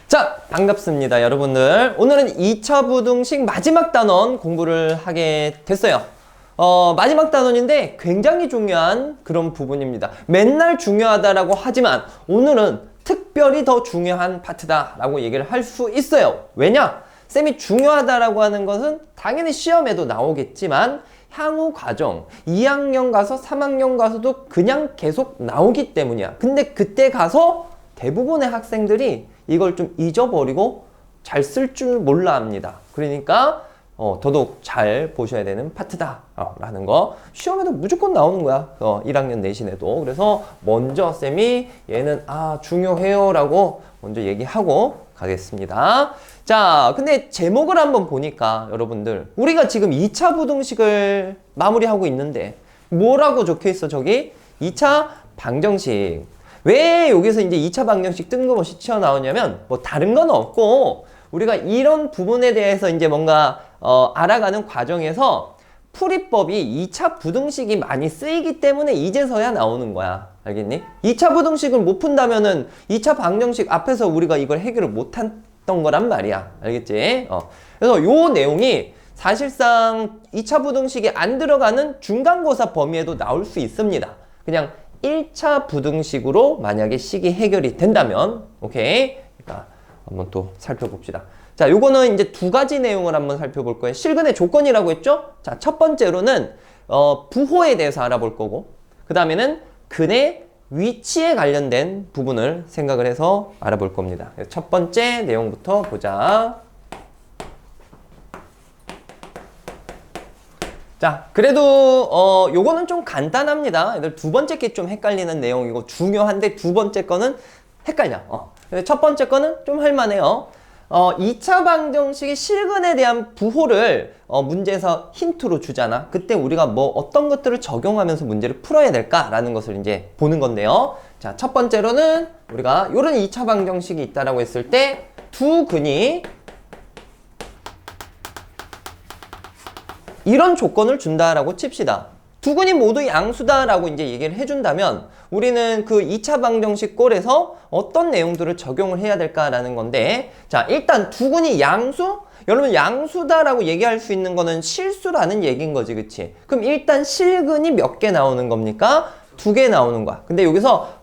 자, 반갑습니다, 여러분들. 오늘은 2차 부등식 마지막 단원 공부를 하게 됐어요. 마지막 단원인데 굉장히 중요한 그런 부분입니다. 맨날 중요하다라고 하지만 오늘은 특별히 더 중요한 파트다라고 얘기를 할 수 있어요. 왜냐? 쌤이 중요하다라고 하는 것은 당연히 시험에도 나오겠지만 향후 과정, 2학년 가서 3학년 가서도 그냥 계속 나오기 때문이야. 근데 그때 가서 대부분의 학생들이 이걸 좀 잊어버리고 잘 쓸 줄 몰라 합니다. 그러니까 더더욱 잘 보셔야 되는 파트다 라는 거. 시험에도 무조건 나오는 거야. 1학년 내신에도. 그래서 먼저 쌤이 얘는 중요해요 라고 먼저 얘기하고 가겠습니다. 자, 근데 제목을 한번 보니까 여러분들, 우리가 지금 2차 부등식을 마무리하고 있는데 뭐라고 적혀 있어? 저기 2차 방정식. 왜 여기서 이제 2차 방정식 뜬금없이 튀어나오냐면 뭐 다른 건 없고, 우리가 이런 부분에 대해서 이제 뭔가 알아가는 과정에서 풀이법이 2차 부등식이 많이 쓰이기 때문에 이제서야 나오는 거야. 알겠니? 2차 부등식을 못 푼다면은 2차 방정식 앞에서 우리가 이걸 해결을 못 했던 거란 말이야. 알겠지? 그래서 요 내용이 사실상 2차 부등식이 안 들어가는 중간고사 범위에도 나올 수 있습니다. 그냥 1차 부등식으로 만약에 식이 해결이 된다면, 오케이? 그러니까 한번 또 살펴봅시다. 자, 요거는 이제 두 가지 내용을 한번 살펴볼 거예요. 실근의 조건이라고 했죠? 자, 첫 번째로는 부호에 대해서 알아볼 거고, 그 다음에는 근의 위치에 관련된 부분을 생각을 해서 알아볼 겁니다. 첫 번째 내용부터 보자. 자, 그래도 요거는 좀 간단합니다. 얘들 두 번째 게 좀 헷갈리는 내용이고 중요한데 두 번째 거는 헷갈려. 첫 번째 거는 좀 할만해요. 2차 방정식의 실근에 대한 부호를 문제에서 힌트로 주잖아. 그때 우리가 뭐 어떤 것들을 적용하면서 문제를 풀어야 될까라는 것을 이제 보는 건데요. 자, 첫 번째로는 우리가 요런 2차 방정식이 있다라고 했을 때 두 근이 이런 조건을 준다라고 칩시다. 두 근이 모두 양수다라고 이제 얘기를 해준다면 우리는 그 2차 방정식 꼴에서 어떤 내용들을 적용을 해야 될까라는 건데, 자, 일단 두 근이 양수? 여러분, 양수다라고 얘기할 수 있는 거는 실수라는 얘기인 거지, 그치? 그럼 일단 실근이 몇 개 나오는 겁니까? 두 개 나오는 거야. 근데 여기서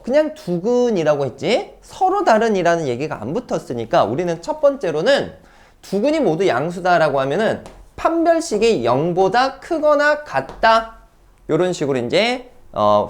그냥 두 근이라고 했지? 서로 다른이라는 얘기가 안 붙었으니까 우리는 첫 번째로는 두 근이 모두 양수다라고 하면은 판별식이 0보다 크거나 같다, 이런 식으로 이제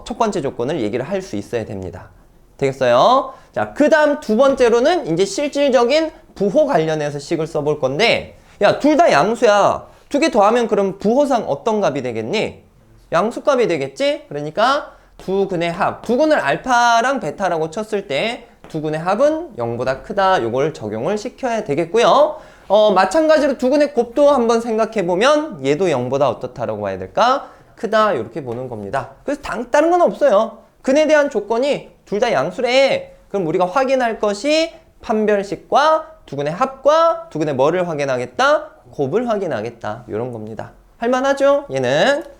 첫 번째 조건을 얘기를 할 수 있어야 됩니다. 되겠어요? 자, 그 다음 두 번째로는 이제 실질적인 부호 관련해서 식을 써볼 건데, 야, 둘 다 양수야. 두 개 더하면 그럼 부호상 어떤 값이 되겠니? 양수값이 되겠지? 그러니까 두 근의 합, 두 근을 알파랑 베타라고 쳤을 때 두 근의 합은 0보다 크다, 요걸 적용을 시켜야 되겠고요. 마찬가지로 두 근의 곱도 한번 생각해보면 얘도 0보다 어떻다라고 봐야 될까? 크다, 이렇게 보는 겁니다. 그래서 다른 건 없어요. 근에 대한 조건이 둘 다 양수래. 그럼 우리가 확인할 것이 판별식과 두 근의 합과 두 근의 뭐를 확인하겠다? 곱을 확인하겠다, 이런 겁니다. 할만하죠? 얘는.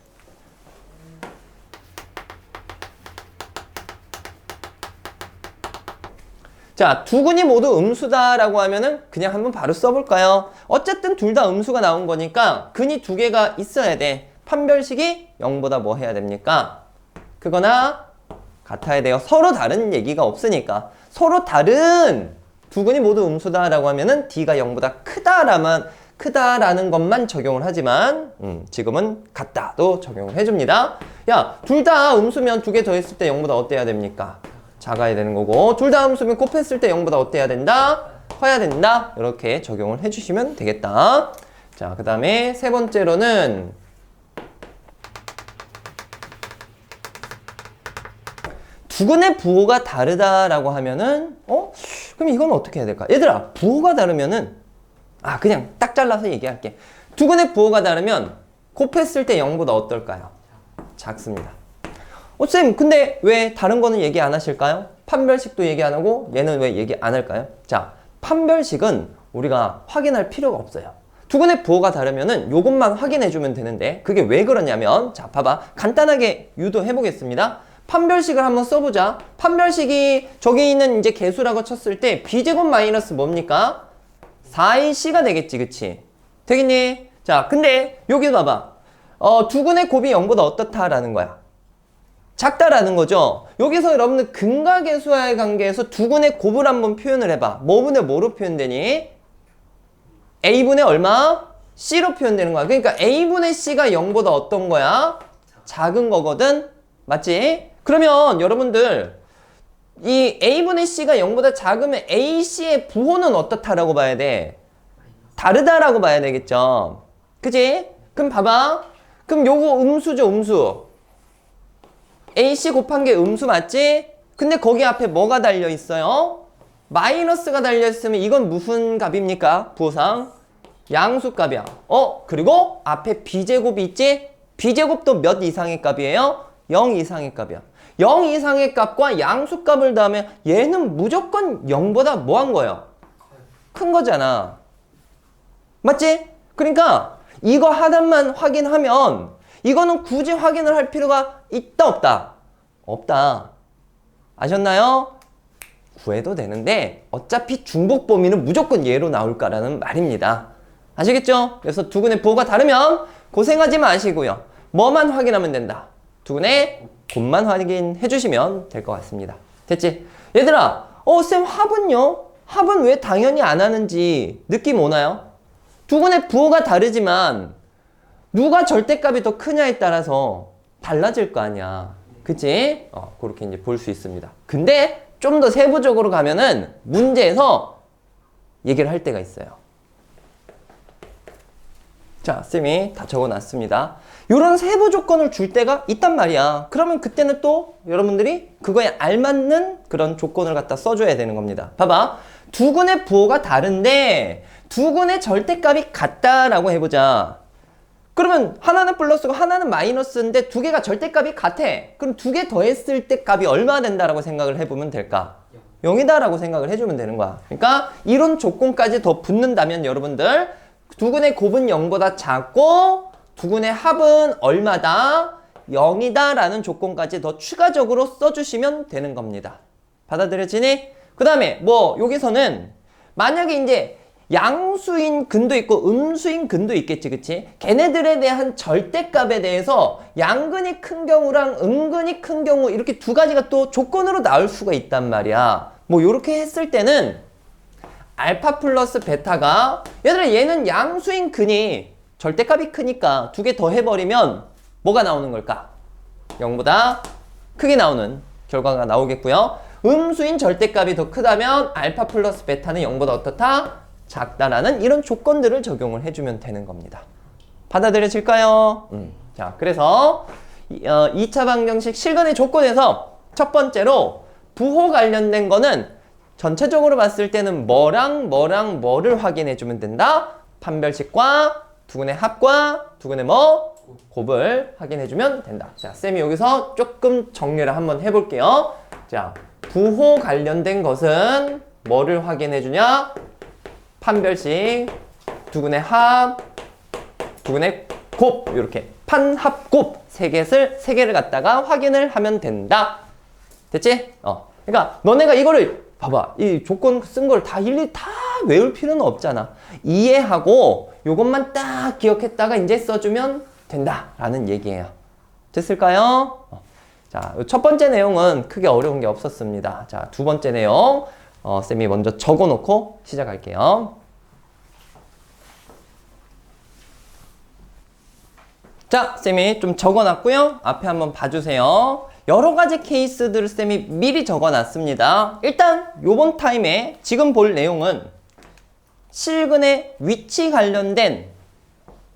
자, 두 근이 모두 음수다라고 하면은 그냥 한번 바로 써볼까요? 어쨌든 둘 다 음수가 나온 거니까 근이 두 개가 있어야 돼. 판별식이 0보다 뭐 해야 됩니까? 크거나 같아야 돼요. 서로 다른 얘기가 없으니까. 서로 다른 두 근이 모두 음수다라고 하면은 D가 0보다 크다라는 것만 적용을 하지만 지금은 같다도 적용을 해줍니다. 야, 둘 다 음수면 두 개 더했을 때 0보다 어때야 됩니까? 작아야 되는 거고, 둘 다 음수면 곱했을 때 0보다 어때야 된다? 커야 된다. 이렇게 적용을 해주시면 되겠다. 자, 그 다음에 세 번째로는 두 근의 부호가 다르다라고 하면은 그럼 이건 어떻게 해야 될까? 얘들아, 부호가 다르면은 그냥 딱 잘라서 얘기할게. 두 근의 부호가 다르면 곱했을 때 0보다 어떨까요? 작습니다. 쌤, 근데 왜 다른 거는 얘기 안 하실까요? 판별식도 얘기 안 하고 얘는 왜 얘기 안 할까요? 자, 판별식은 우리가 확인할 필요가 없어요. 두 근의 부호가 다르면은 요것만 확인해 주면 되는데, 그게 왜 그러냐면, 자, 봐봐. 간단하게 유도해 보겠습니다. 판별식을 한번 써보자. 판별식이 저기 있는 이제 개수라고 쳤을 때 b제곱 마이너스 뭡니까? 4ac가 되겠지, 그치? 되겠니? 자, 근데 여기 봐봐. 두근의 곱이 0보다 어떻다라는 거야? 작다라는 거죠. 여기서 여러분들 근과 계수와의 관계에서 두근의 곱을 한번 표현을 해봐. 뭐분의 뭐로 표현되니? a분의 얼마? c로 표현되는 거야. 그러니까 a분의 c가 0보다 어떤 거야? 작은 거거든? 맞지? 그러면 여러분들 이 a분의 c가 0보다 작으면 ac의 부호는 어떻다라고 봐야 돼? 다르다라고 봐야 되겠죠. 그치? 그럼 봐봐. 그럼 요거 음수죠, 음수. ac 곱한 게 음수 맞지? 근데 거기 앞에 뭐가 달려 있어요? 마이너스가 달려 있으면 이건 무슨 값입니까? 부호상 양수값이야. 그리고 앞에 b제곱이 있지? b제곱도 몇 이상의 값이에요? 0 이상의 값이야. 0 이상의 값과 양수값을 더하면 얘는 무조건 0보다 뭐 한 거예요? 큰 거잖아. 맞지? 그러니까 이거 하나만 확인하면 이거는 굳이 확인을 할 필요가 있다 없다? 없다. 아셨나요? 구해도 되는데 어차피 중복 범위는 무조건 얘로 나올 거라는 말입니다. 아시겠죠? 그래서 두근의 부호가 다르면 고생하지 마시고요. 뭐만 확인하면 된다. 두근의 곱만 확인해 주시면 될 것 같습니다. 됐지? 얘들아, 쌤 합은요? 합은 왜 당연히 안 하는지 느낌 오나요? 두근의 부호가 다르지만 누가 절대값이 더 크냐에 따라서 달라질 거 아니야. 그치? 그렇게 이제 볼 수 있습니다. 근데 좀 더 세부적으로 가면은 문제에서 얘기를 할 때가 있어요. 자, 쌤이 다 적어놨습니다. 이런 세부 조건을 줄 때가 있단 말이야. 그러면 그때는 또 여러분들이 그거에 알맞는 그런 조건을 갖다 써줘야 되는 겁니다. 봐봐. 두근의 부호가 다른데 두근의 절대값이 같다라고 해보자. 그러면 하나는 플러스고 하나는 마이너스인데 두 개가 절대값이 같아. 그럼 두 개 더했을 때 값이 얼마 된다라고 생각을 해보면 될까? 0이다라고 생각을 해주면 되는 거야. 그러니까 이런 조건까지 더 붙는다면 여러분들 두근의 곱은 0보다 작고 두근의 합은 얼마다? 0이다 라는 조건까지 더 추가적으로 써주시면 되는 겁니다. 받아들여지니? 그 다음에 뭐 여기서는 만약에 이제 양수인 근도 있고 음수인 근도 있겠지, 그치? 걔네들에 대한 절대값에 대해서 양근이 큰 경우랑 음근이 큰 경우 이렇게 두 가지가 또 조건으로 나올 수가 있단 말이야. 뭐 요렇게 했을 때는 알파 플러스 베타가 얘들아 얘는 양수인 근이 절대값이 크니까 두 개 더 해버리면 뭐가 나오는 걸까? 0보다 크게 나오는 결과가 나오겠고요. 음수인 절대값이 더 크다면 알파 플러스 베타는 0보다 어떻다? 작다라는 이런 조건들을 적용을 해주면 되는 겁니다. 받아들여질까요? 자, 그래서 2차 방정식 실근의 조건에서 첫 번째로 부호 관련된 거는 전체적으로 봤을 때는 뭐를 확인해주면 된다? 판별식과 두근의 합과 두근의 곱을 확인해주면 된다. 자, 쌤이 여기서 조금 정리를 한번 해볼게요. 자, 부호 관련된 것은 뭐를 확인해주냐? 판별식, 두근의 합, 두근의 곱 이렇게 판합곱 세 개를 갖다가 확인을 하면 된다. 됐지? 그러니까 너네가 이거를 봐봐. 이 조건 쓴 걸 다 일일이 다 외울 필요는 없잖아. 이해하고 요것만 딱 기억했다가 이제 써주면 된다라는 얘기예요. 됐을까요? 자, 첫 번째 내용은 크게 어려운 게 없었습니다. 자, 두 번째 내용 쌤이 먼저 적어놓고 시작할게요. 자, 쌤이 좀 적어놨고요. 앞에 한번 봐주세요. 여러 가지 케이스들을 쌤이 미리 적어놨습니다. 일단 요번 타임에 지금 볼 내용은 실근의 위치 관련된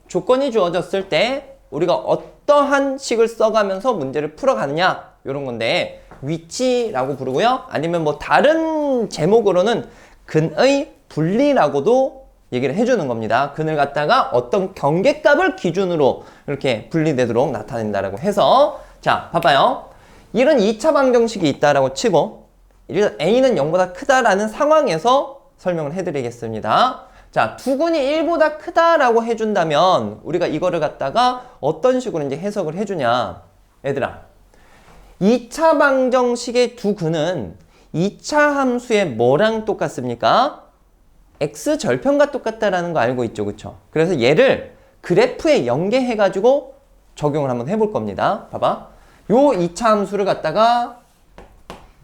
조건이 주어졌을 때 우리가 어떠한 식을 써가면서 문제를 풀어가느냐 이런 건데 위치라고 부르고요. 아니면 뭐 다른 제목으로는 근의 분리라고도 얘기를 해주는 겁니다. 근을 갖다가 어떤 경계값을 기준으로 이렇게 분리되도록 나타낸다라고 해서 자, 봐봐요. 이런 2차 방정식이 있다라고 치고 A는 0보다 크다라는 상황에서 설명을 해드리겠습니다. 자, 두근이 1보다 크다라고 해준다면 우리가 이거를 갖다가 어떤 식으로 이제 해석을 해주냐. 얘들아, 2차 방정식의 두 근은 2차 함수의 뭐랑 똑같습니까? x절편과 똑같다라는 거 알고 있죠, 그쵸? 그래서 얘를 그래프에 연계해가지고 적용을 한번 해볼 겁니다. 봐봐. 요 2차 함수를 갖다가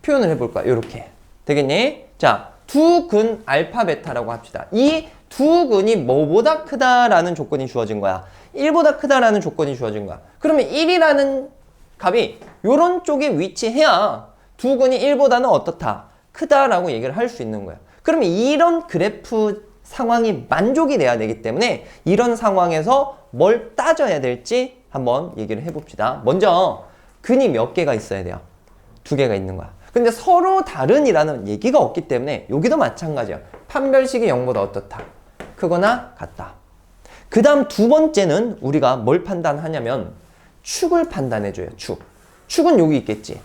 표현을 해볼 거야. 요렇게. 되겠니? 자, 두 근 알파, 베타라고 합시다. 이 두 근이 뭐보다 크다라는 조건이 주어진 거야. 1보다 크다라는 조건이 주어진 거야. 그러면 1이라는 값이 요런 쪽에 위치해야 두 근이 1보다는 어떻다? 크다라고 얘기를 할 수 있는 거야. 그러면 이런 그래프 상황이 만족이 돼야 되기 때문에 이런 상황에서 뭘 따져야 될지 한번 얘기를 해봅시다. 먼저 근이 몇 개가 있어야 돼요? 2개가 있는 거야. 근데 서로 다른이라는 얘기가 없기 때문에 여기도 마찬가지야. 판별식이 0보다 어떻다? 크거나 같다. 그 다음 두 번째는 우리가 뭘 판단하냐면 축을 판단해줘요. 축은 여기 있겠지.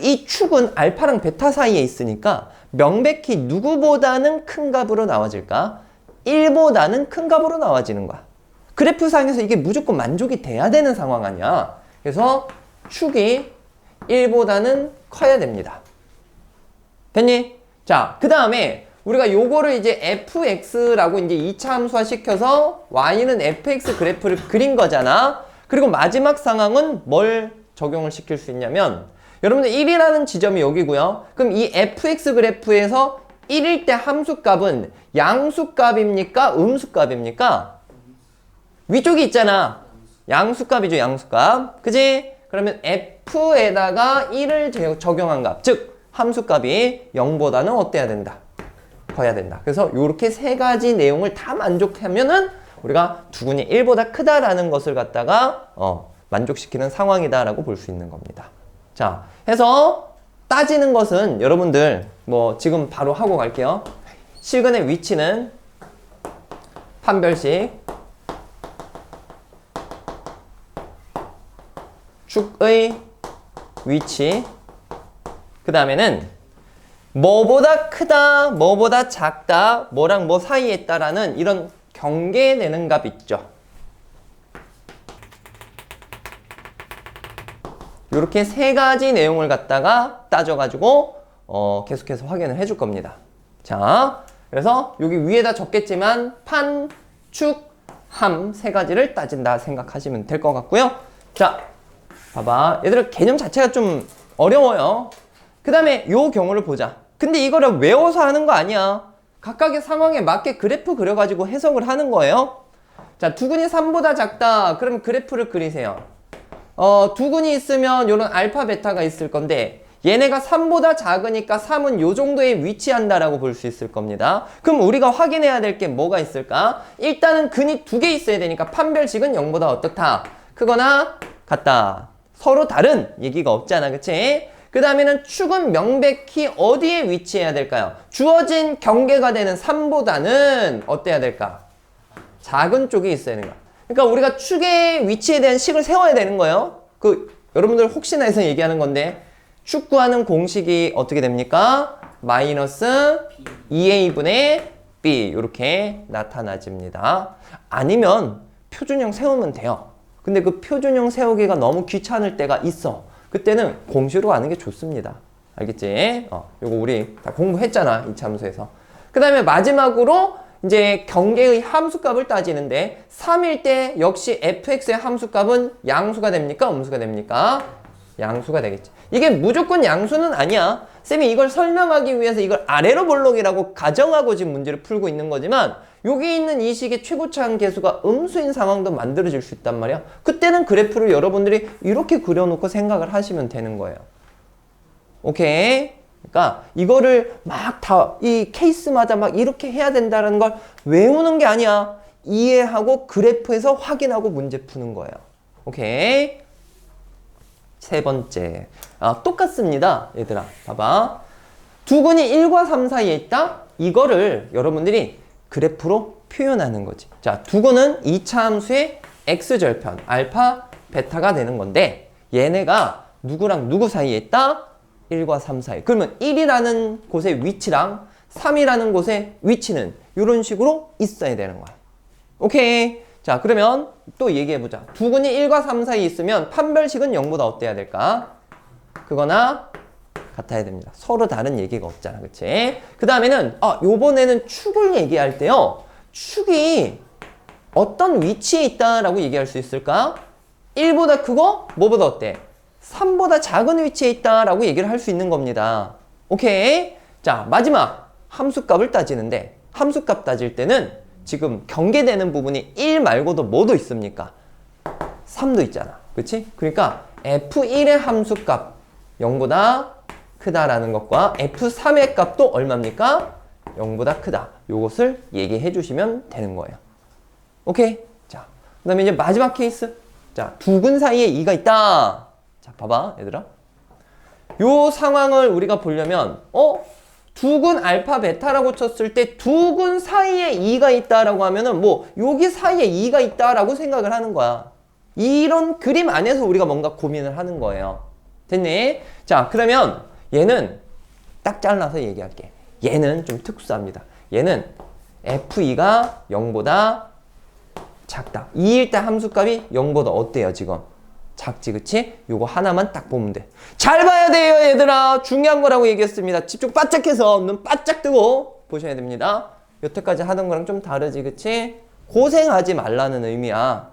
이 축은 알파랑 베타 사이에 있으니까 명백히 누구보다는 큰 값으로 나와질까? 1보다는 큰 값으로 나와지는 거야. 그래프상에서 이게 무조건 만족이 돼야 되는 상황 아니야. 그래서 축이 1보다는 커야 됩니다. 됐니? 자, 그 다음에 우리가 요거를 이제 fx라고 이제 2차 함수화 시켜서 y는 fx 그래프를 그린 거잖아. 그리고 마지막 상황은 뭘 적용을 시킬 수 있냐면 여러분들 1이라는 지점이 여기고요. 그럼 이 fx 그래프에서 1일 때 함수값은 양수값입니까? 음수값입니까? 위쪽이 있잖아. 양수값이죠, 양수값. 그지? 그러면 f에다가 1을 적용한 값, 즉 함수값이 0보다는 어때야 된다? 커야 된다. 그래서 이렇게 세 가지 내용을 다 만족하면은 우리가 두근이 1보다 크다라는 것을 갖다가 만족시키는 상황이다라고 볼 수 있는 겁니다. 자, 해서 따지는 것은 여러분들 뭐 지금 바로 하고 갈게요. 실근의 위치는 판별식 축의 위치, 그 다음에는 뭐보다 크다, 뭐보다 작다, 뭐랑 뭐 사이에 있다라는 이런 경계되는 값 있죠. 이렇게 세 가지 내용을 갖다가 따져가지고 계속해서 확인을 해줄 겁니다. 자, 그래서 여기 위에다 적겠지만 판, 축, 함 세 가지를 따진다 생각하시면 될 것 같고요. 자, 봐봐. 얘들아 개념 자체가 좀 어려워요. 그 다음에 요 경우를 보자. 근데 이거를 외워서 하는 거 아니야. 각각의 상황에 맞게 그래프 그려가지고 해석을 하는 거예요. 자, 두근이 3보다 작다. 그럼 그래프를 그리세요. 두근이 있으면 요런 알파, 베타가 있을 건데 얘네가 3보다 작으니까 3은 요 정도에 위치한다라고 볼 수 있을 겁니다. 그럼 우리가 확인해야 될 게 뭐가 있을까? 일단은 근이 2개 있어야 되니까 판별식은 0보다 어떻다? 크거나 같다. 서로 다른 얘기가 없잖아, 그치? 그 다음에는 축은 명백히 어디에 위치해야 될까요? 주어진 경계가 되는 3보다는 어때야 될까? 작은 쪽에 있어야 되는 거야. 그러니까 우리가 축의 위치에 대한 식을 세워야 되는 거예요. 여러분들 혹시나 해서 얘기하는 건데 축 구하는 공식이 어떻게 됩니까? 마이너스 2a분의 b 이렇게 나타나집니다. 아니면 표준형 세우면 돼요. 근데 그 표준형 세우기가 너무 귀찮을 때가 있어. 그때는 공식으로 하는 게 좋습니다. 알겠지? 요거 우리 다 공부했잖아, 2차 함수에서. 그 다음에 마지막으로 이제 경계의 함수값을 따지는데 3일 때 역시 fx의 함수값은 양수가 됩니까? 음수가 됩니까? 양수가 되겠지. 이게 무조건 양수는 아니야. 쌤이 이걸 설명하기 위해서 이걸 아래로 볼록이라고 가정하고 지금 문제를 풀고 있는 거지만 여기 있는 이 식의 최고차항 계수가 음수인 상황도 만들어질 수 있단 말이야. 그때는 그래프를 여러분들이 이렇게 그려놓고 생각을 하시면 되는 거예요. 오케이? 그러니까 이거를 막 다 이 케이스마다 막 이렇게 해야 된다는 걸 외우는 게 아니야. 이해하고 그래프에서 확인하고 문제 푸는 거예요. 오케이? 세 번째. 똑같습니다. 얘들아. 봐봐. 두근이 1과 3 사이에 있다? 이거를 여러분들이 그래프로 표현하는 거지. 자, 두근은 2차 함수의 x절편, 알파, 베타가 되는 건데 얘네가 누구랑 누구 사이에 있다? 1과 3 사이. 그러면 1이라는 곳의 위치랑 3이라는 곳의 위치는 이런 식으로 있어야 되는 거야. 오케이. 자, 그러면 또 얘기해보자. 두근이 1과 3 사이에 있으면 판별식은 0보다 어때야 될까? 크거나 같아야 됩니다. 서로 다른 얘기가 없잖아. 그치? 그 다음에는 요번에는 축을 얘기할 때요. 축이 어떤 위치에 있다라고 얘기할 수 있을까? 1보다 크고 뭐보다 어때? 3보다 작은 위치에 있다라고 얘기를 할 수 있는 겁니다. 오케이? 자, 마지막 함수값을 따지는데 함수값 따질 때는 지금 경계되는 부분이 1 말고도 뭐도 있습니까? 3도 있잖아. 그치? 그러니까 F1의 함수값 0보다 크다라는 것과 F3의 값도 얼마입니까? 0보다 크다. 요것을 얘기해 주시면 되는 거예요. 오케이? 자, 그 다음에 이제 마지막 케이스. 자, 두근 사이에 2가 있다. 자, 봐봐, 얘들아. 요 상황을 우리가 보려면, 두근 알파, 베타라고 쳤을 때 두근 사이에 2가 있다라고 하면은 여기 사이에 2가 있다라고 생각을 하는 거야. 이런 그림 안에서 우리가 뭔가 고민을 하는 거예요. 됐니? 자, 그러면 얘는 딱 잘라서 얘기할게. 얘는 좀 특수합니다. 얘는 F2가 0보다 작다. 2일 때 함수값이 0보다 어때요, 지금? 작지, 그치? 요거 하나만 딱 보면 돼. 잘 봐야 돼요, 얘들아. 중요한 거라고 얘기했습니다. 집중 바짝 해서 눈 바짝 뜨고 보셔야 됩니다. 여태까지 하던 거랑 좀 다르지, 그치? 고생하지 말라는 의미야.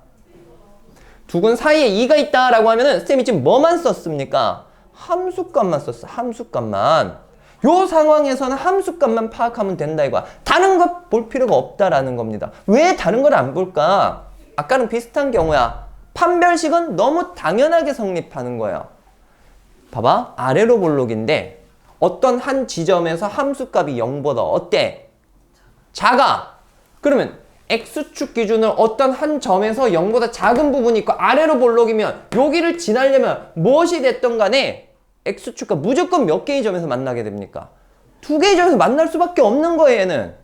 두근 사이에 2가 있다라고 하면은 쌤이 지금 뭐만 썼습니까? 함수값만 썼어. 함수값만. 요 상황에서는 함수값만 파악하면 된다 이거야. 다른 거 볼 필요가 없다라는 겁니다. 왜 다른 걸 안 볼까? 아까랑 비슷한 경우야. 판별식은 너무 당연하게 성립하는 거예요. 봐봐. 아래로 볼록인데 어떤 한 지점에서 함수값이 0보다 어때? 작아. 그러면 X축 기준으로 어떤 한 점에서 0보다 작은 부분이 있고 아래로 볼록이면 여기를 지나려면 무엇이 됐든 간에 X축과 무조건 몇 개의 점에서 만나게 됩니까? 2개의 점에서 만날 수밖에 없는 거예요, 얘는.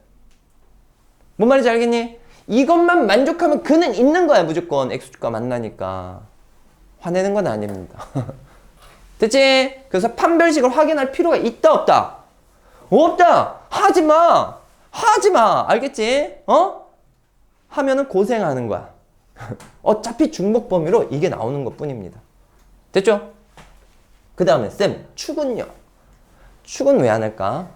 뭔 말인지 알겠니? 이것만 만족하면 그는 있는 거야, 무조건. X축과 만나니까. 화내는 건 아닙니다. 됐지? 그래서 판별식을 확인할 필요가 있다, 없다? 없다! 하지 마! 하지 마! 알겠지? 하면은 고생하는 거야. 어차피 중복 범위로 이게 나오는 것 뿐입니다. 됐죠? 그 다음에 쌤, 축은요? 축은 왜 안 할까?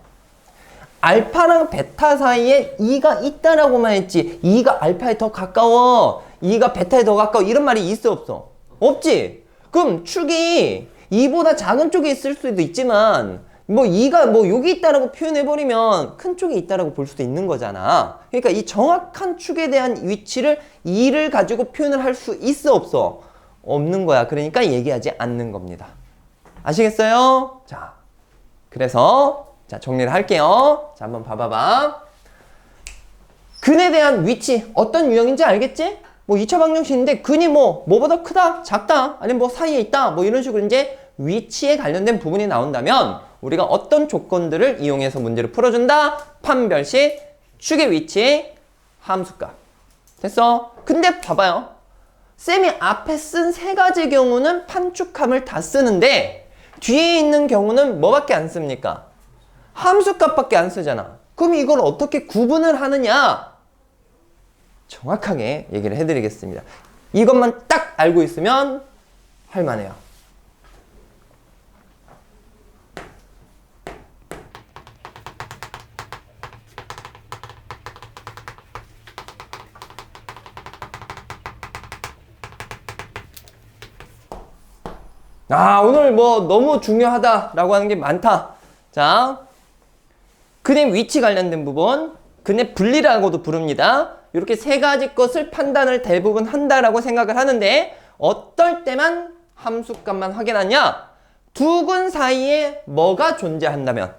알파랑 베타 사이에 2가 있다라고만 했지 2가 알파에 더 가까워 2가 베타에 더 가까워 이런 말이 있어 없어? 없지? 그럼 축이 2보다 작은 쪽에 있을 수도 있지만 2가 여기 있다라고 표현해버리면 큰 쪽에 있다라고 볼 수도 있는 거잖아. 그러니까 이 정확한 축에 대한 위치를 2를 가지고 표현을 할 수 있어 없어? 없는 거야. 그러니까 얘기하지 않는 겁니다. 아시겠어요? 자, 그래서 자, 정리를 할게요. 자, 한번 봐봐봐. 근에 대한 위치, 어떤 유형인지 알겠지? 2차 방정식인데, 근이 뭐보다 크다, 작다, 아니면 사이에 있다, 이런 식으로 이제 위치에 관련된 부분이 나온다면, 우리가 어떤 조건들을 이용해서 문제를 풀어준다? 판별식, 축의 위치, 함수값. 됐어? 근데 봐봐요. 쌤이 앞에 쓴 3가지 경우는 판축함을 다 쓰는데, 뒤에 있는 경우는 뭐밖에 안 씁니까? 함수값밖에 안 쓰잖아. 그럼 이걸 어떻게 구분을 하느냐? 정확하게 얘기를 해드리겠습니다. 이것만 딱 알고 있으면 할만해요. 오늘 너무 중요하다라고 하는 게 많다. 자, 근의 위치 관련된 부분, 근의 분리라고도 부릅니다. 이렇게 3가지 것을 판단을 대부분 한다라고 생각을 하는데 어떨 때만 함수값만 확인하냐? 두 근 사이에 뭐가 존재한다면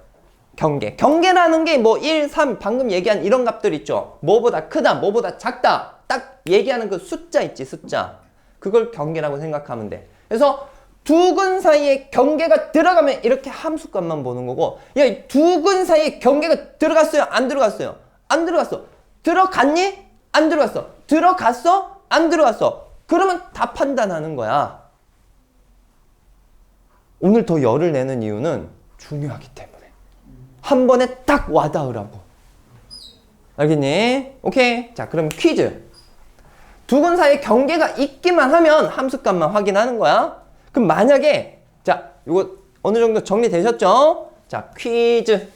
경계라는 게 1, 3 방금 얘기한 이런 값들 있죠. 뭐보다 크다, 뭐보다 작다 딱 얘기하는 그 숫자 있지, 숫자. 그걸 경계라고 생각하면 돼. 그래서 두 근 사이에 경계가 들어가면 이렇게 함수값만 보는 거고, 야, 두 근 사이에 경계가 들어갔어요? 안 들어갔어요? 안 들어갔어. 들어갔니? 안 들어갔어. 들어갔어? 안 들어갔어. 그러면 다 판단하는 거야. 오늘 더 열을 내는 이유는 중요하기 때문에. 한 번에 딱 와닿으라고. 알겠니? 오케이. 자, 그럼 퀴즈. 두 근 사이에 경계가 있기만 하면 함수값만 확인하는 거야. 그럼 만약에 자, 이거 어느 정도 정리되셨죠? 자, 퀴즈.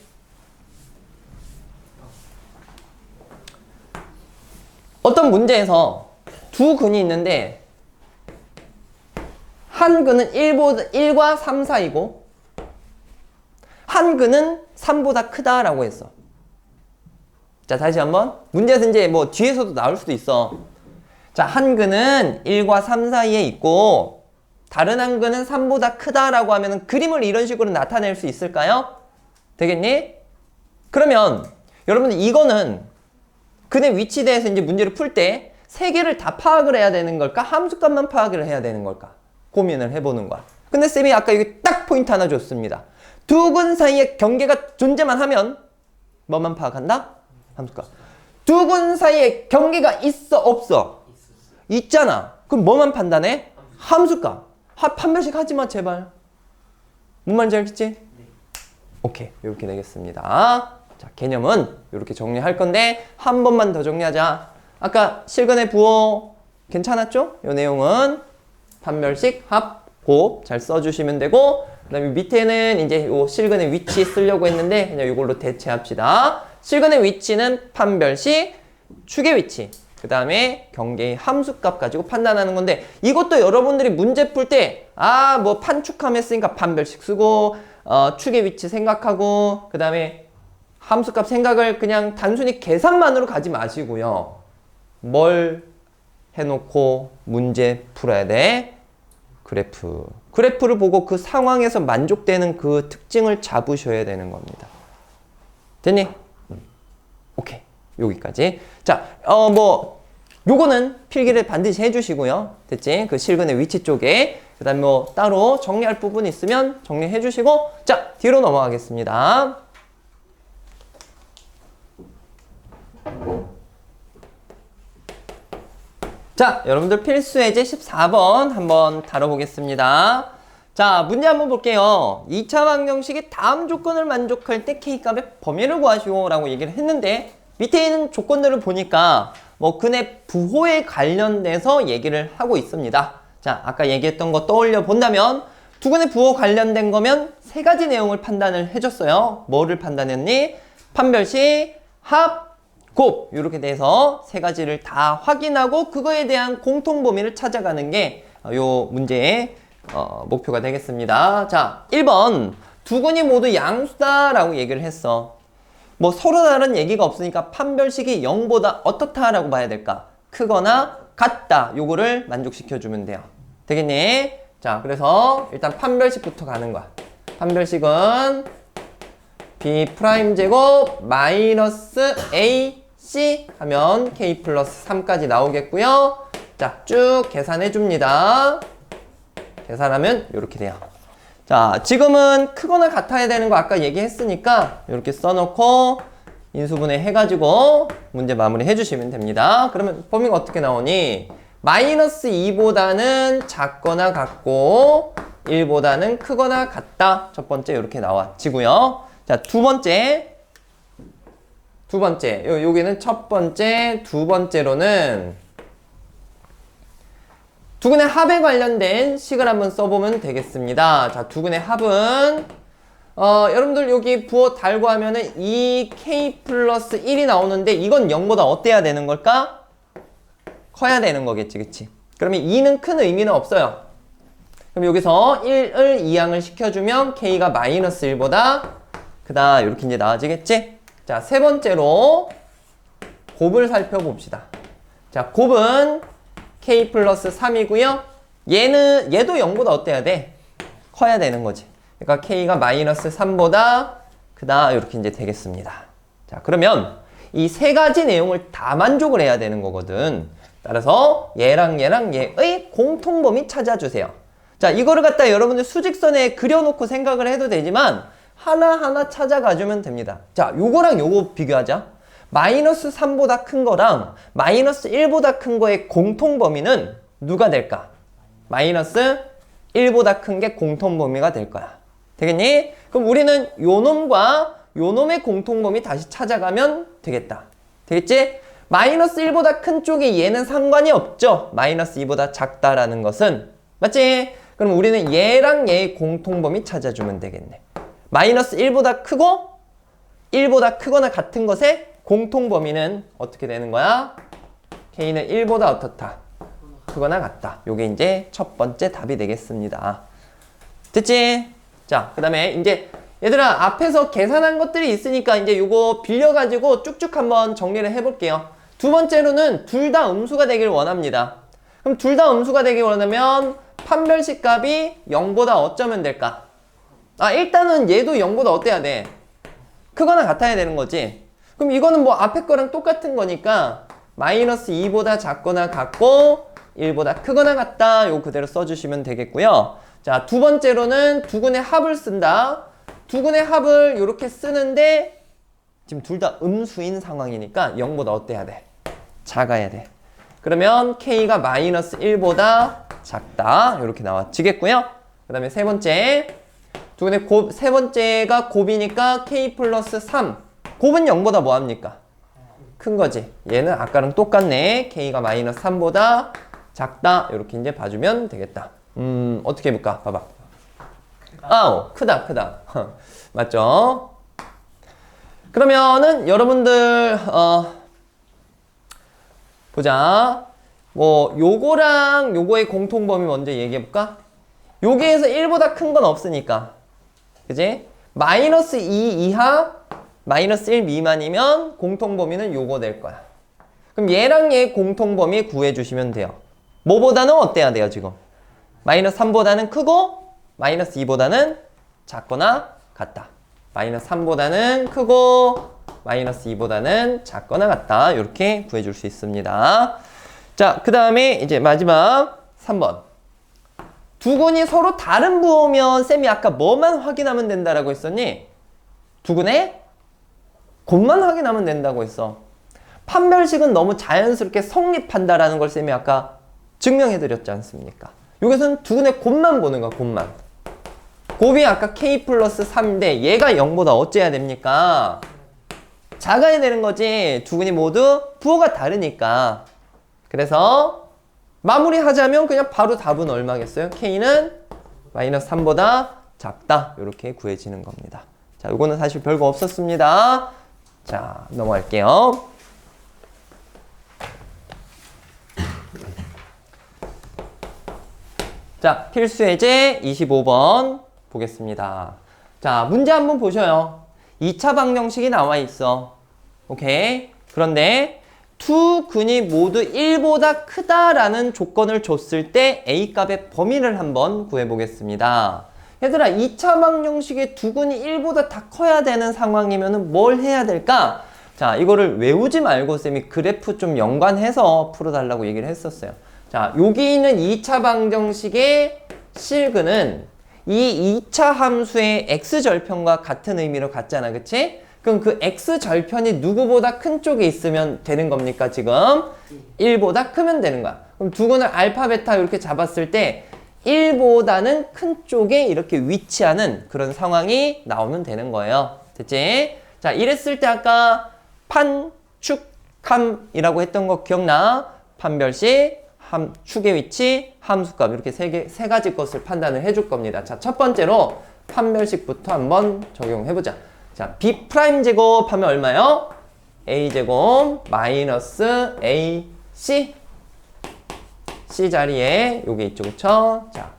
어떤 문제에서 두 근이 있는데 한 근은 1과 3 사이고 한 근은 3보다 크다라고 했어. 자, 다시 한번. 문제에서 이제 뭐 뒤에서도 나올 수도 있어. 자, 한 근은 1과 3 사이에 있고 다른 한 근은 3보다 크다라고 하면 그림을 이런 식으로 나타낼 수 있을까요? 되겠니? 그러면 여러분들 이거는 근의 위치에 대해서 이제 문제를 풀 때 세 개를 다 파악을 해야 되는 걸까? 함수값만 파악을 해야 되는 걸까? 고민을 해보는 거야. 근데 쌤이 아까 여기 딱 포인트 하나 줬습니다. 두 근 사이에 경계가 존재만 하면 뭐만 파악한다? 함수값. 두 근 사이에 경계가 있어 없어? 있잖아. 그럼 뭐만 판단해? 함수값. 판별식 하지 마 제발. 뭔 말인지 알겠지? 오케이. 이렇게 되겠습니다. 자, 개념은 이렇게 정리할 건데 한 번만 더 정리하자. 아까 실근의 부호 괜찮았죠? 이 내용은 판별식, 합, 곱 잘 써주시면 되고 그 다음에 밑에는 이제 요 실근의 위치 쓰려고 했는데 그냥 이걸로 대체합시다. 실근의 위치는 판별식, 축의 위치, 그 다음에 경계의 함수값 가지고 판단하는 건데 이것도 여러분들이 문제 풀 때 뭐 판축함 했으니까 판별식 쓰고 축의 위치 생각하고 그 다음에 함수값 생각을 그냥 단순히 계산만으로 가지 마시고요. 뭘 해놓고 문제 풀어야 돼? 그래프. 그래프를 보고 그 상황에서 만족되는 그 특징을 잡으셔야 되는 겁니다. 됐니? 오케이. 여기까지. 자, 요거는 필기를 반드시 해주시고요. 됐지? 그 실근의 위치 쪽에. 그 다음에 뭐 따로 정리할 부분이 있으면 정리해 주시고. 자, 뒤로 넘어가겠습니다. 자, 여러분들 필수 예제 14번 한번 다뤄보겠습니다. 자, 문제 한번 볼게요. 2차 방정식이 다음 조건을 만족할 때 K값의 범위를 구하시오 라고 얘기를 했는데 밑에 있는 조건들을 보니까 뭐 근의 부호에 관련돼서 얘기를 하고 있습니다. 자, 아까 얘기했던 거 떠올려 본다면 두 근의 부호 관련된 거면 세 가지 내용을 판단을 해줬어요. 뭐를 판단했니? 판별식, 합, 곱 이렇게 돼서 세 가지를 다 확인하고 그거에 대한 공통 범위를 찾아가는 게 요 문제의 목표가 되겠습니다. 자, 1번 두 근이 모두 양수다라고 얘기를 했어. 뭐 서로 다른 얘기가 없으니까 판별식이 0보다 어떻다라고 봐야 될까? 크거나 같다. 요거를 만족시켜주면 돼요. 되겠니? 자, 그래서 일단 판별식부터 가는 거야. 판별식은 B'제곱 마이너스 A C 하면 K 플러스 3까지 나오겠고요. 자, 쭉 계산해 줍니다. 계산하면 이렇게 돼요. 자, 지금은 크거나 같아야 되는 거 아까 얘기했으니까 이렇게 써놓고 인수분해 해가지고 문제 마무리 해주시면 됩니다. 그러면 범위가 어떻게 나오니? 마이너스 2보다는 작거나 같고 1보다는 크거나 같다. 첫 번째 이렇게 나와지고요. 자, 두 번째. 여기는 첫 번째, 두 번째로는 두 근의 합에 관련된 식을 한번 써보면 되겠습니다. 자, 두 근의 합은 여러분들 여기 부호 달고 하면은 2k 플러스 1이 나오는데 이건 0보다 어때야 되는 걸까? 커야 되는 거겠지, 그치? 그러면 2는 큰 의미는 없어요. 그럼 여기서 1을 이항을 시켜주면 k가 마이너스 1보다 크다. 이렇게 이제 나와지겠지? 자, 세 번째로 곱을 살펴봅시다. 자, 곱은 k 플러스 3이고요. 얘도 0보다 어때야 돼? 커야 되는 거지. 그러니까 k가 마이너스 3보다 크다. 이렇게 이제 되겠습니다. 자, 그러면 이 세 가지 내용을 다 만족을 해야 되는 거거든. 따라서 얘랑 얘의 공통범위 찾아주세요. 자, 이거를 갖다 여러분들 수직선에 그려놓고 생각을 해도 되지만 하나하나 찾아가주면 됩니다. 자, 요거랑 요거 비교하자. 마이너스 3보다 큰 거랑 마이너스 1보다 큰 거의 공통범위는 누가 될까? 마이너스 1보다 큰 게 공통범위가 될 거야. 되겠니? 그럼 우리는 요 놈과 요 놈의 공통범위 다시 찾아가면 되겠다. 되겠지? 마이너스 1보다 큰 쪽이 얘는 상관이 없죠. 마이너스 2보다 작다라는 것은. 맞지? 그럼 우리는 얘랑 얘의 공통범위 찾아주면 되겠네. 마이너스 1보다 크고 1보다 크거나 같은 것의 공통범위는 어떻게 되는 거야? K는 1보다 어떻다? 크거나 같다. 요게 이제 첫 번째 답이 되겠습니다. 됐지? 자, 그 다음에 이제 얘들아 앞에서 계산한 것들이 있으니까 이제 요거 빌려가지고 쭉쭉 한번 정리를 해볼게요. 두 번째로는 둘 다 음수가 되길 원합니다. 그럼 둘 다 음수가 되길 원하면 판별식 값이 0보다 어쩌면 될까? 일단은 얘도 0보다 어때야 돼? 크거나 같아야 되는 거지. 그럼 이거는 뭐 앞에 거랑 똑같은 거니까 마이너스 2보다 작거나 같고 1보다 크거나 같다. 요 그대로 써주시면 되겠고요. 자, 두 번째로는 두근의 합을 쓴다. 두근의 합을 이렇게 쓰는데 지금 둘 다 음수인 상황이니까 0보다 어때야 돼? 작아야 돼. 그러면 K가 마이너스 1보다 작다. 이렇게 나와지겠고요. 그 다음에 세 번째. 두근의 세 번째가 곱이니까 K 플러스 3. 곱은 0보다 뭐합니까? 큰 거지. 얘는 아까랑 똑같네. K가 마이너스 3보다 작다. 이렇게 이제 봐주면 되겠다. 어떻게 해볼까? 봐봐. 크다. 맞죠? 그러면은 여러분들 보자. 뭐 요거랑 요거의 공통범위 먼저 얘기해볼까? 여기에서 1보다 큰 건 없으니까. 그지? 마이너스 2 이하, 마이너스 1 미만이면 공통범위는 요거 될 거야. 그럼 얘랑 얘 공통범위 구해주시면 돼요. 뭐보다는 어때야 돼요, 지금? 마이너스 3보다는 크고, 마이너스 2보다는 작거나 같다. 마이너스 3보다는 크고, 마이너스 2보다는 작거나 같다. 이렇게 구해줄 수 있습니다. 자, 그 다음에 이제 마지막 3번. 두근이 서로 다른 부호면 쌤이 아까 뭐만 확인하면 된다라고 했었니? 두근의 곱만 확인하면 된다고 했어. 판별식은 너무 자연스럽게 성립한다라는 걸 쌤이 아까 증명해드렸지 않습니까? 여기서는 두근의 곱만 보는 거야, 곱만. 곱이 아까 K 플러스 3인데 얘가 0보다 어째야 됩니까? 작아야 되는 거지. 두근이 모두 부호가 다르니까. 그래서 마무리하자면 그냥 바로 답은 얼마겠어요? K는 마이너스 3보다 작다. 이렇게 구해지는 겁니다. 자, 요거는 사실 별거 없었습니다. 자, 넘어갈게요. 자, 필수 예제 25번 보겠습니다. 자, 문제 한번 보셔요. 2차 방정식이 나와 있어. 오케이? 그런데 두 근이 모두 1보다 크다라는 조건을 줬을 때 A값의 범위를 한번 구해보겠습니다. 얘들아, 2차 방정식의 두 근이 1보다 다 커야 되는 상황이면 뭘 해야 될까? 자, 이거를 외우지 말고 쌤이 그래프 좀 연관해서 풀어달라고 얘기를 했었어요. 자, 여기 있는 2차 방정식의 실근은 이 2차 함수의 x절편과 같은 의미로 같잖아, 그치? 그럼 그 x절편이 누구보다 큰 쪽에 있으면 되는 겁니까, 지금? 1보다 크면 되는 거야. 그럼 두근을 알파, 베타 이렇게 잡았을 때 1보다는 큰 쪽에 이렇게 위치하는 그런 상황이 나오면 되는 거예요. 됐지? 자, 이랬을 때 아까 판축함이라고 했던 거 기억나? 판별식, 축의 위치, 함수값 이렇게 세 가지 것을 판단을 해줄 겁니다. 자, 첫 번째로 판별식부터 한번 적용해보자. 자, B 프라임 제곱 하면 얼마요? A 제곱 마이너스 AC C 자리에 요게 있죠, 그쵸? 자,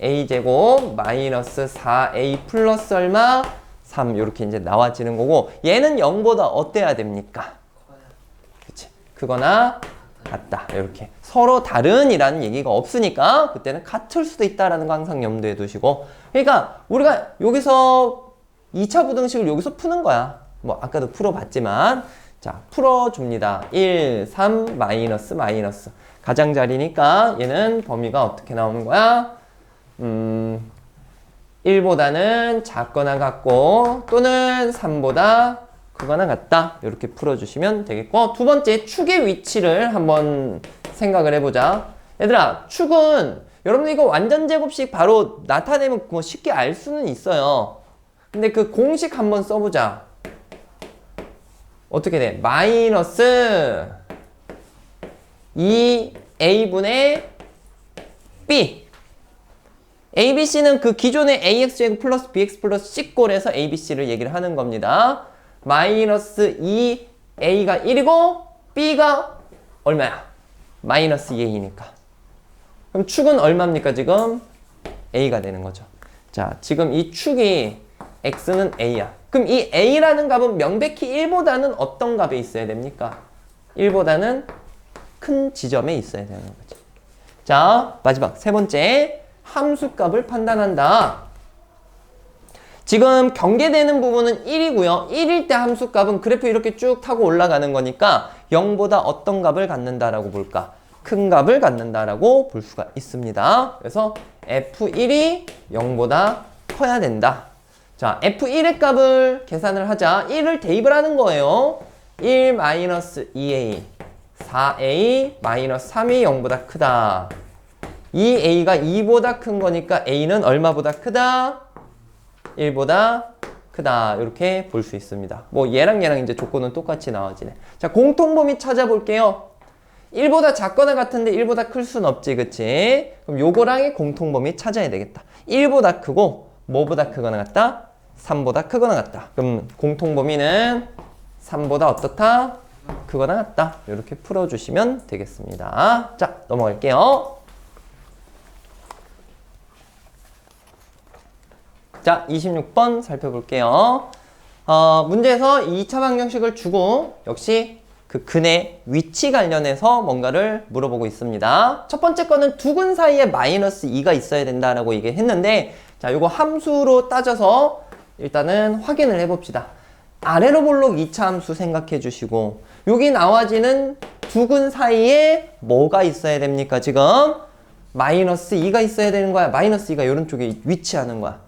A 제곱 마이너스 4A 플러스 얼마? 3 요렇게 이제 나와지는 거고 얘는 0보다 어때야 됩니까? 그치? 크거나 같다. 이렇게 서로 다른이라는 얘기가 없으니까 그때는 같을 수도 있다라는 거 항상 염두에 두시고 그러니까 우리가 여기서 2차 부등식을 여기서 푸는 거야. 뭐 아까도 풀어봤지만 자 풀어줍니다. 1, 3, 마이너스 마이너스 가장자리니까 얘는 범위가 어떻게 나오는 거야? 1보다는 작거나 같고 또는 3보다 크거나 같다. 이렇게 풀어주시면 되겠고 두 번째 축의 위치를 한번 생각을 해보자. 얘들아 축은 여러분 이거 완전제곱식 바로 나타내면 뭐 쉽게 알 수는 있어요. 근데 그 공식 한번 써보자. 어떻게 돼? 마이너스 2a분의 b ABC는 그 기존의 AX제곱 플러스 BX 플러스 C꼴에서 ABC를 얘기를 하는 겁니다. 마이너스 2A가 1이고 B가 얼마야? 마이너스 2A니까. 그럼 축은 얼마입니까 지금? A가 되는 거죠. 자, 지금 이 축이 X는 A야. 그럼 이 A라는 값은 명백히 1보다는 어떤 값에 있어야 됩니까? 1보다는 큰 지점에 있어야 되는 거죠. 자, 마지막 세 번째. 함수값을 판단한다. 지금 경계되는 부분은 1이고요. 1일 때 함수값은 그래프 이렇게 쭉 타고 올라가는 거니까 0보다 어떤 값을 갖는다라고 볼까? 큰 값을 갖는다라고 볼 수가 있습니다. 그래서 F1이 0보다 커야 된다. 자, F1의 값을 계산을 하자. 1을 대입을 하는 거예요. 1-2A, 4A-3이 0보다 크다. 2A가 2보다 큰 거니까 A는 얼마보다 크다? 1보다 크다. 이렇게 볼 수 있습니다. 뭐 얘랑 이제 조건은 똑같이 나와지네. 자, 공통범위 찾아볼게요. 1보다 작거나 같은데 1보다 클 순 없지, 그치? 그럼 요거랑의 공통범위 찾아야 되겠다. 1보다 크고 뭐보다 크거나 같다? 3보다 크거나 같다. 그럼 공통범위는 3보다 어떻다? 크거나 같다. 이렇게 풀어주시면 되겠습니다. 자, 넘어갈게요. 자, 26번 살펴볼게요. 문제에서 2차 방정식을 주고 역시 그 근의 위치 관련해서 뭔가를 물어보고 있습니다. 첫 번째 거는 두 근 사이에 마이너스 2가 있어야 된다라고 얘기했는데, 자, 요거 함수로 따져서 일단은 확인을 해봅시다. 아래로 볼록 2차 함수 생각해 주시고, 여기 나와지는 두 근 사이에 뭐가 있어야 됩니까? 지금 마이너스 2가 있어야 되는 거야. 마이너스 2가 이런 쪽에 위치하는 거야.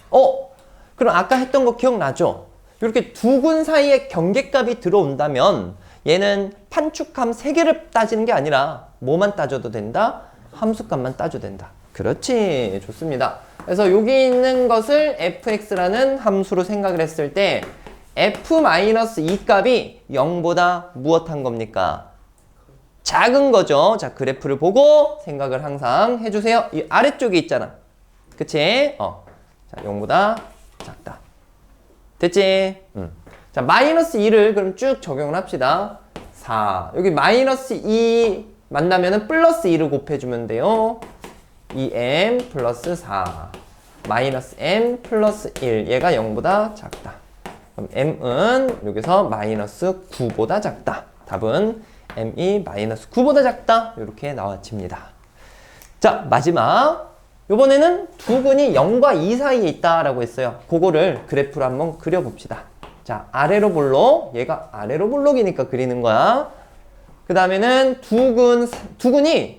그럼 아까 했던 거 기억나죠? 이렇게 두 근 사이에 경계값이 들어온다면 얘는 판축함 3개를 따지는 게 아니라 뭐만 따져도 된다? 함수값만 따져도 된다. 그렇지. 좋습니다. 그래서 여기 있는 것을 fx라는 함수로 생각을 했을 때 f-2 값이 0보다 무엇한 겁니까? 작은 거죠. 자, 그래프를 보고 생각을 항상 해주세요. 이 아래쪽에 있잖아. 그치? 자, 0보다 작다. 됐지? 자, 마이너스 2를 그럼 쭉 적용을 합시다. 4. 여기 마이너스 2 만나면은 플러스 2를 곱해주면 돼요. 2m 플러스 4. 마이너스 m 플러스 1. 얘가 0보다 작다. 그럼 m은 여기서 마이너스 9보다 작다. 답은 m이 마이너스 9보다 작다. 이렇게 나와집니다. 자, 마지막. 요번에는 두 근이 0과 2 사이에 있다라고 했어요. 그거를 그래프로 한번 그려봅시다. 자, 아래로 볼록. 얘가 아래로 볼록이니까 그리는 거야. 그 다음에는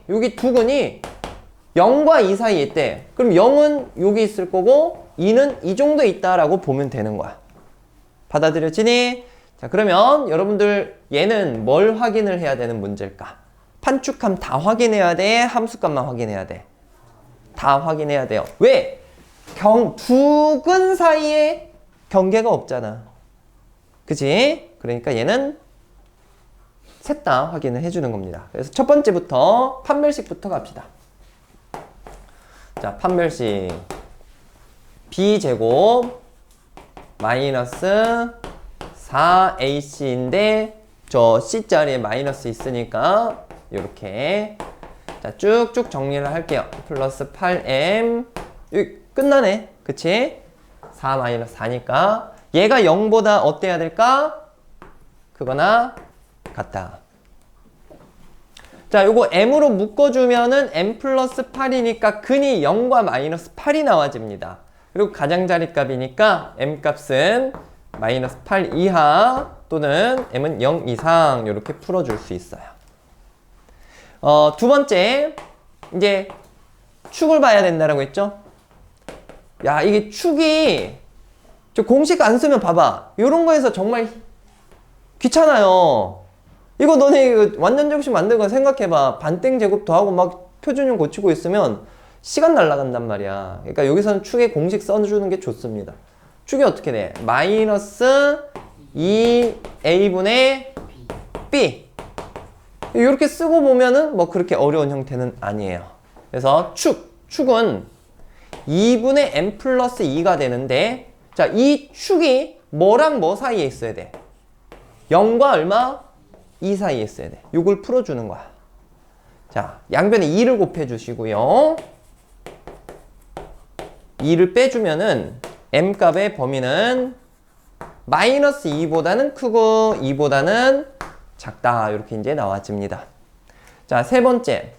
여기 두 근이 0과 2 사이에 있대. 그럼 0은 여기 있을 거고 2는 이 정도에 있다라고 보면 되는 거야. 받아들여지니? 자, 그러면 여러분들 얘는 뭘 확인을 해야 되는 문제일까? 판축함 다 확인해야 돼? 함수값만 확인해야 돼? 다 확인해야 돼요. 왜? 두 근 사이에 경계가 없잖아. 그치? 그러니까 얘는 셋 다 확인을 해주는 겁니다. 그래서 첫 번째부터 판별식부터 갑시다. 자, 판별식 b제곱 마이너스 4ac인데 저 c자리에 마이너스 있으니까 이렇게 자, 쭉쭉 정리를 할게요. 플러스 8m 여기 끝나네. 그치? 4 마이너스 4니까 얘가 0보다 어때야 될까? 그거나 같다. 자, 요거 m으로 묶어주면은 m 플러스 8이니까 근이 0과 마이너스 8이 나와집니다. 그리고 가장자리 값이니까 m 값은 마이너스 8 이하 또는 m은 0 이상 이렇게 풀어줄 수 있어요. 두 번째, 이제 축을 봐야 된다라고 했죠? 야, 이게 축이 저 공식 안 쓰면 봐봐. 이런 거에서 정말 귀찮아요. 이거 너네 이거 완전정식 만든 거 생각해봐. 반땡 제곱도 하고 막 표준형 고치고 있으면 시간 날라간단 말이야. 그러니까 여기서는 축의 공식 써주는 게 좋습니다. 축이 어떻게 돼? 마이너스 2a분의 b. 이렇게 쓰고 보면은 뭐 그렇게 어려운 형태는 아니에요. 그래서 축은 2분의 n 플러스 2가 되는데, 자, 이 축이 뭐랑 뭐 사이에 있어야 돼? 0과 얼마? 2 사이에 있어야 돼. 이걸 풀어주는 거야. 자, 양변에 2를 곱해주시고요. 2를 빼주면은 m 값의 범위는 마이너스 2보다는 크고 2보다는 작다. 이렇게 이제 나와집니다. 자, 세 번째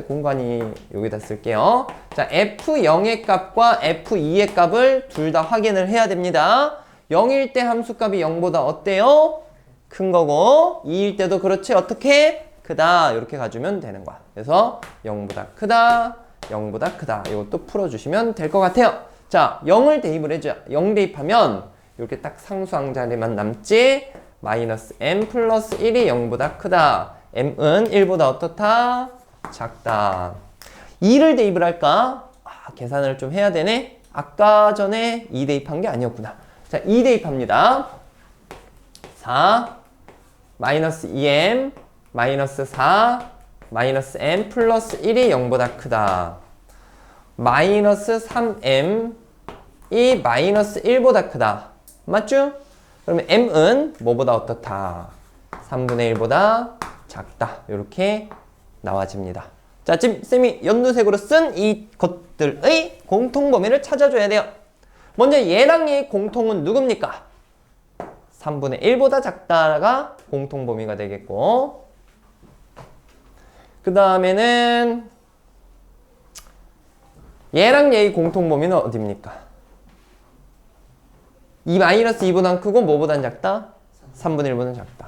공간이 여기다 쓸게요. 자, f0의 값과 f2의 값을 둘 다 확인을 해야 됩니다. 0일 때 함수값이 0보다 어때요? 큰 거고, 2일 때도 그렇지. 어떻게? 크다. 이렇게 가주면 되는 거야. 그래서 0보다 크다, 0보다 크다. 이것도 풀어주시면 될 것 같아요. 자, 0을 대입을 해줘. 0 대입하면 이렇게 딱 상수항 자리만 남지. 마이너스 m 플러스 1이 0보다 크다. m은 1보다 어떻다? 작다. 2를 대입을 할까? 계산을 좀 해야 되네. 아까 전에 2 대입한 게 아니었구나. 자, 2 대입합니다. 4 마이너스 2m 마이너스 4 마이너스 m 플러스 1이 0보다 크다. 마이너스 3m 이 마이너스 1보다 크다. 맞죠? 그러면 m은 뭐보다 어떻다? 3분의 1보다 작다. 이렇게 나와집니다. 자, 지금 쌤이 연두색으로 쓴 이 것들의 공통범위를 찾아줘야 돼요. 먼저 얘랑 얘의 공통은 누굽니까? 3분의 1보다 작다가 공통범위가 되겠고, 그 다음에는 얘랑 얘의 공통범위는 어디입니까? 이 마이너스 2보단 크고 뭐보단 작다? 3분의 1보단 작다.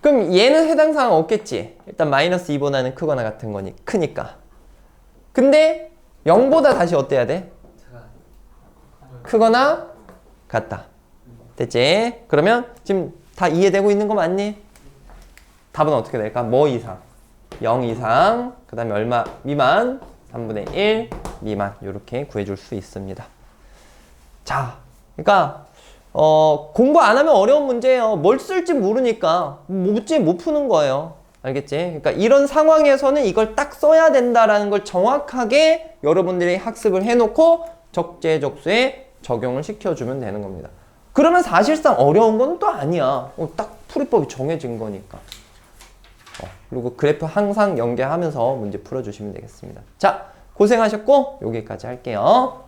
그럼 얘는 해당 사항 없겠지? 일단 마이너스 2보다는 크거나 같은 거니 크니까. 근데 0보다 다시 어때야 돼? 크거나 같다. 됐지? 그러면 지금 다 이해되고 있는 거 맞니? 답은 어떻게 될까? 뭐 이상? 0 이상, 그 다음에 얼마 미만? 3분의 1 미만. 이렇게 구해줄 수 있습니다. 자, 그러니까 공부 안 하면 어려운 문제예요. 뭘 쓸지 모르니까 문제 못 푸는 거예요. 알겠지? 그러니까 이런 상황에서는 이걸 딱 써야 된다라는 걸 정확하게 여러분들이 학습을 해놓고 적재적소에 적용을 시켜주면 되는 겁니다. 그러면 사실상 어려운 건 또 아니야. 딱 풀이법이 정해진 거니까. 그리고 그래프 항상 연계하면서 문제 풀어주시면 되겠습니다. 자, 고생하셨고 여기까지 할게요.